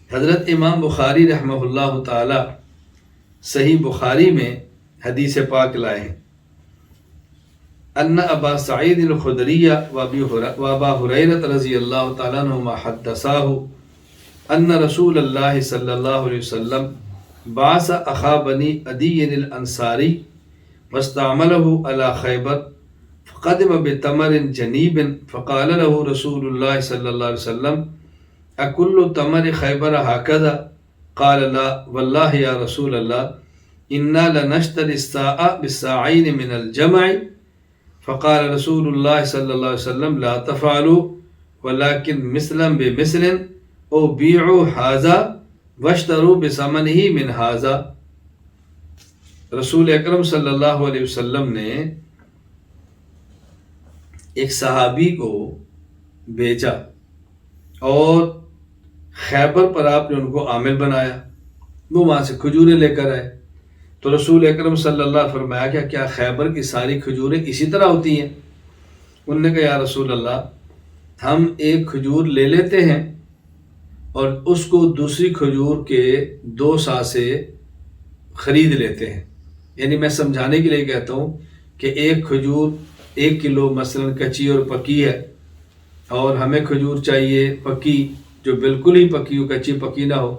حضرت امام بخاری رحمہ اللہ تعالی صحیح بخاری میں حدیث پاک لائے ہیں، ان ابا سعید الخدری وابا ہریرہ رضی اللہ تعالیٰ عنہما حدثاہ ان رسول اللہ صلی اللہ علیہ وسلم بعث اخا بنی عدی الانصاری واستعملہ علی خیبر فقدم بتمر جنیب فقال له رسول اللہ صلی اللہ علیہ وسلم اکل تمر خیبر ہکذا قال لا واللہ یا رسول اللہ انا لنشتری الساع بالساعین من الجمع فقال رسول اللہ صلی اللہ علیہ وسلم لا تفعلوا ولكن مثلا بمثل او بیعوا ھذا واشتروا بثمنہ من ھذا۔ رسول اکرم صلی اللہ علیہ وسلم نے ایک صحابی کو بھیجا اور خیبر پر آپ نے ان کو عامل بنایا، وہ وہاں سے کھجوریں لے کر آئے۔ تو رسول اکرم صلی اللہ علیہ وسلم فرمایا کہ کیا خیبر کی ساری کھجوریں اسی طرح ہوتی ہیں؟ انہوں نے کہا یا رسول اللہ ہم ایک کھجور لے لیتے ہیں اور اس کو دوسری کھجور کے 2 سا سے خرید لیتے ہیں۔ یعنی میں سمجھانے کے لیے کہتا ہوں کہ ایک کھجور 1 کلو مثلا کچی اور پکی ہے، اور ہمیں کھجور چاہیے پکی جو بالکل ہی پکی ہو، کچی پکی نہ ہو،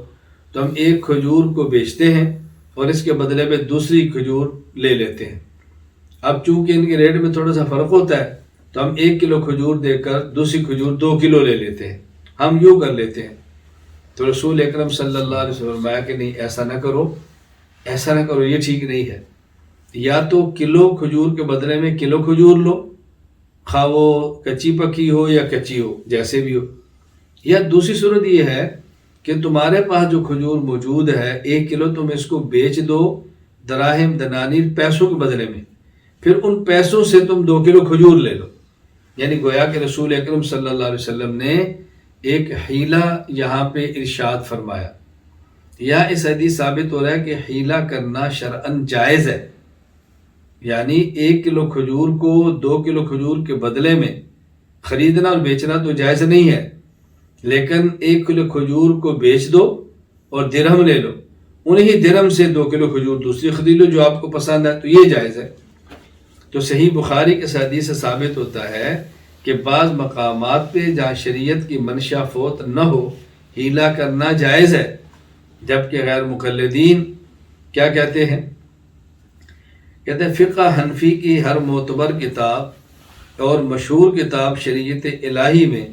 تو ہم ایک کھجور کو بیچتے ہیں اور اس کے بدلے میں دوسری کھجور لے لیتے ہیں۔ اب چونکہ ان کے ریٹ میں تھوڑا سا فرق ہوتا ہے تو ہم 1 کلو کھجور دے کر دوسری کھجور 2 کلو لے لیتے ہیں، ہم یوں کر لیتے ہیں۔ تو رسول اکرم صلی اللہ علیہ وسلم فرمایا کہ نہیں، ایسا نہ کرو، ایسا نہ کرو، یہ ٹھیک نہیں ہے۔ یا تو کلو کھجور کے بدلے میں کلو کھجور لو، خواہ وہ کچی پکی ہو یا کچی ہو، جیسے بھی ہو۔ یا دوسری صورت یہ ہے کہ تمہارے پاس جو کھجور موجود ہے 1 کلو تم اس کو بیچ دو دراہم دنانیر پیسوں کے بدلے میں، پھر ان پیسوں سے تم 2 کلو کھجور لے لو۔ یعنی گویا کہ رسول اکرم صلی اللہ علیہ وسلم نے ایک حیلہ یہاں پہ ارشاد فرمایا۔ یا اس حدیث ثابت ہو رہا ہے کہ حیلہ کرنا شرعاً جائز ہے، یعنی 1 کلو کھجور کو 2 کلو کھجور کے بدلے میں خریدنا اور بیچنا تو جائز نہیں ہے، لیکن 1 کلو کھجور کو بیچ دو اور درہم لے لو، انہی درہم سے 2 کلو کھجور دوسری خرید لو جو آپ کو پسند ہے، تو یہ جائز ہے۔ تو صحیح بخاری کے حدیث سے ثابت ہوتا ہے کہ بعض مقامات پہ جہاں شریعت کی منشا فوت نہ ہو حیلہ کرنا جائز ہے، جبکہ غیر مقلدین کیا کہتے ہیں؟ کہتے ہیں فقہ حنفی کی ہر معتبر کتاب اور مشہور کتاب شریعت الہی میں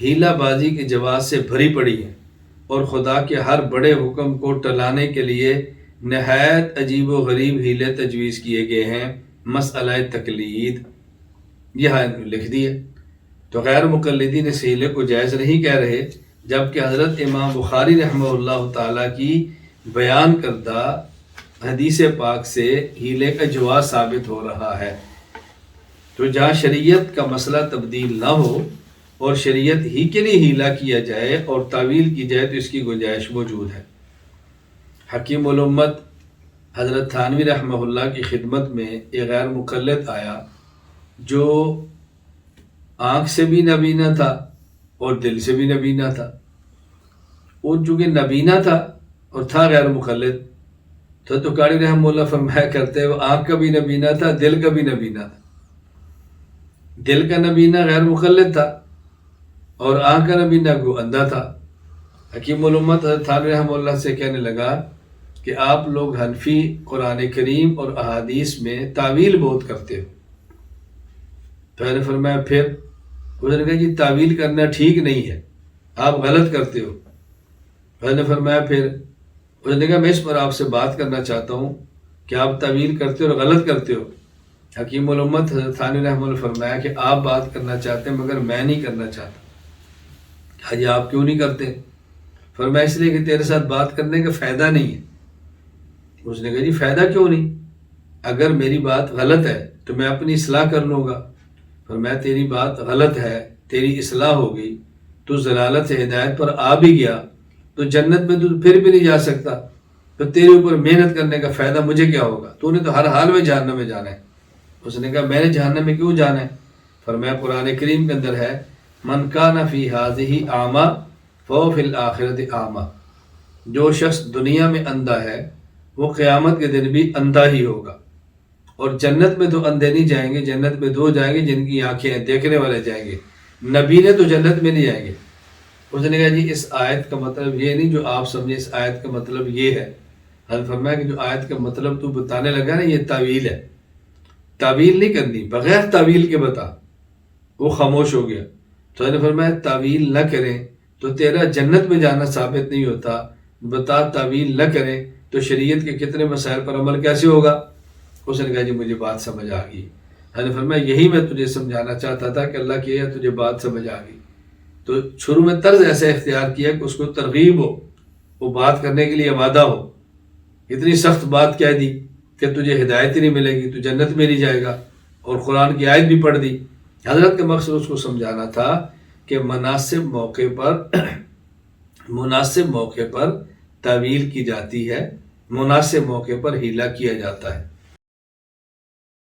حیلہ بازی کی جواز سے بھری پڑی ہے، اور خدا کے ہر بڑے حکم کو ٹلانے کے لیے نہایت عجیب و غریب حیلے تجویز کیے گئے ہیں۔ مسئلہ تقلید یہاں لکھ دیے۔ تو غیر مقلدین اس حیلے کو جائز نہیں کہہ رہے، جبکہ حضرت امام بخاری رحمہ اللہ تعالیٰ کی بیان کردہ حدیث پاک سے حیلے کا جواز ثابت ہو رہا ہے۔ تو جہاں شریعت کا مسئلہ تبدیل نہ ہو اور شریعت ہی کے لیے حیلہ کیا جائے اور تعویل کی جائے تو اس کی گنجائش موجود ہے۔ حکیم الامت حضرت تھانوی رحمہ اللہ کی خدمت میں ایک غیر مقلد آیا جو آنکھ سے بھی نبینا تھا اور دل سے بھی نبینا تھا۔ وہ چونکہ نبینا تھا اور تھا غیر مقلد، تو قاری رحمہ اللہ فرمایا کرتے وہ آنکھ کا بھی نبینا تھا، دل کا بھی نبینا تھا۔ دل کا نبینا غیر مقلد تھا اور آنکھ کا نبینا کو اندھا تھا۔ حکیم الامت حضرت تھانوی رحمہ اللہ سے کہنے لگا کہ آپ لوگ حنفی قرآن کریم اور احادیث میں تعویل بہت کرتے ہو۔ تو میں نے فرمایا پھر؟ اس نے کہا جی تعویل کرنا ٹھیک نہیں ہے، آپ غلط کرتے ہو۔ میں نے فرمایا پھر؟ اس نے کہا میں اس پر آپ سے بات کرنا چاہتا ہوں کہ آپ تعویل کرتے ہو اور غلط کرتے ہو۔ حکیم الامت حضرت تھانوی رحمہ اللہ فرمایا کہ آپ بات کرنا چاہتے ہیں مگر میں نہیں کرنا چاہتا۔ کہا جی آپ کیوں نہیں کرتے؟ فرمایا اس لیے کہ تیرے ساتھ بات کرنے کا فائدہ نہیں ہے۔ اس نے کہا جی فائدہ کیوں نہیں؟ اگر میری بات غلط ہے تو میں اپنی اصلاح کر لوں گا۔ فرمایا تیری بات غلط ہے، تیری اصلاح ہو گئی، تو ضلالت سے ہدایت پر آ بھی گیا تو جنت میں تو پھر بھی نہیں جا سکتا، تو تیرے اوپر محنت کرنے کا فائدہ مجھے کیا ہوگا؟ تو نے تو ہر حال میں جہنم میں جانا ہے۔ اس نے کہا میں نے جہنم میں کیوں جانا ہے؟ فرمایا قرآن کریم کے اندر ہے من کان فی ہذہ اعمی فہو فی الآخرۃ اعمی، جو شخص دنیا میں اندھا ہے وہ قیامت کے دن بھی اندھا ہی ہوگا، اور جنت میں تو اندھے نہیں جائیں گے، جنت میں دو جائیں گے جن کی آنکھیں ہیں، دیکھنے والے جائیں گے، نبی نے تو جنت میں نہیں جائیں گے۔ اس نے کہا جی اس آیت کا مطلب یہ نہیں جو آپ سمجھے، اس آیت کا مطلب یہ ہے۔ حضرت فرمایا کہ جو آیت کا مطلب تو بتانے لگا نا یہ تعویل ہے، تعویل نہیں کرنی، بغیر تعویل کے بتا۔ وہ خاموش ہو گیا۔ تو حضرت فرمایا تعویل نہ کریں تو تیرا جنت میں جانا ثابت نہیں ہوتا، بتا تعویل نہ کریں تو شریعت کے کتنے مسائل پر عمل کیسے ہوگا؟ اس نے کہا جی مجھے بات سمجھ آ گئی۔ حضرت فرمایا یہی میں تجھے سمجھانا چاہتا تھا کہ اللہ کی تجھے بات سمجھ آ گئی۔ تو شروع میں طرز ایسے اختیار کیا کہ اس کو ترغیب ہو، وہ بات کرنے کے لیے آمادہ ہو۔ اتنی سخت بات کہہ دی کہ تجھے ہدایت ہی نہیں ملے گی، تو جنت میں نہیں جائے گا، اور قرآن کی آیت بھی پڑھ دی۔ حضرت کا مقصد اس کو سمجھانا تھا کہ مناسب موقع پر تعویل کی جاتی ہے، مناسب موقع پر ہیلا کیا جاتا ہے۔